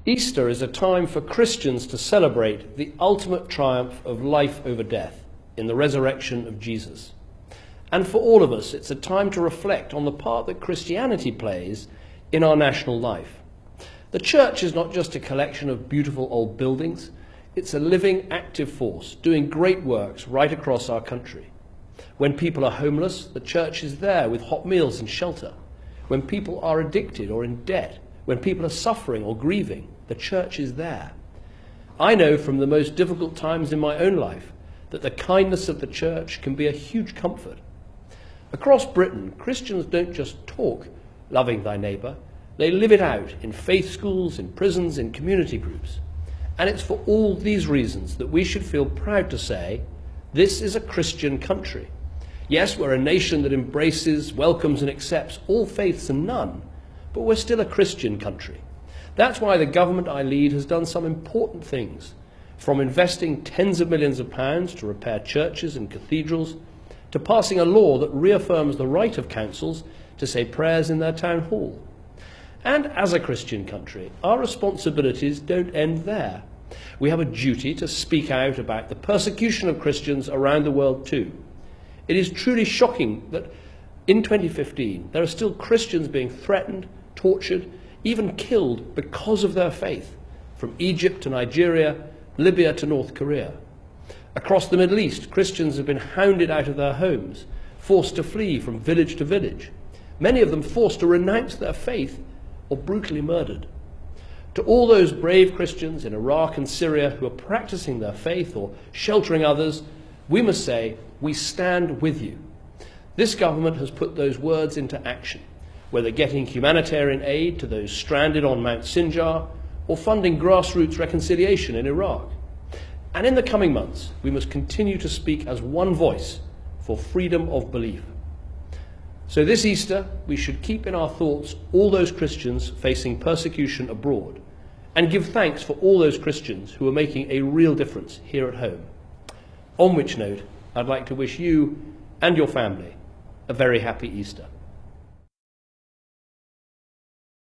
Easter is a time for Christians to celebrate the ultimate triumph of life over death in the resurrection of Jesus. And for all of us, it's a time to reflect on the part that Christianity plays in our national life. The church is not just a collection of beautiful old buildings, it's a living, active force doing great works right across our country. When people are homeless, the church is there with hot meals and shelter. When people are addicted or in debt, when people are suffering or grieving, the church is there. I know from the most difficult times in my own life that the kindness of the church can be a huge comfort. Across Britain, Christians don't just talk loving thy neighbour, they live it out in faith schools, in prisons, in community groups. And it's for all these reasons that we should feel proud to say, this is a Christian country. Yes, we're a nation that embraces, welcomes and accepts all faiths and none, but we're still a Christian country. That's why the government I lead has done some important things, from investing tens of millions of pounds to repair churches and cathedrals, to passing a law that reaffirms the right of councils to say prayers in their town hall. And as a Christian country, our responsibilities don't end there. We have a duty to speak out about the persecution of Christians around the world too. It is truly shocking that in 2015 there are still Christians being threatened, tortured, even killed because of their faith, from Egypt to Nigeria, Libya to North Korea. Across the Middle East, Christians have been hounded out of their homes, forced to flee from village to village, many of them forced to renounce their faith or brutally murdered. To all those brave Christians in Iraq and Syria who are practicing their faith or sheltering others, we must say, we stand with you. This government has put those words into action, whether getting humanitarian aid to those stranded on Mount Sinjar or funding grassroots reconciliation in Iraq. And in the coming months, we must continue to speak as one voice for freedom of belief. So this Easter, we should keep in our thoughts all those Christians facing persecution abroad and give thanks for all those Christians who are making a real difference here at home. On which note, I'd like to wish you and your family a very happy Easter.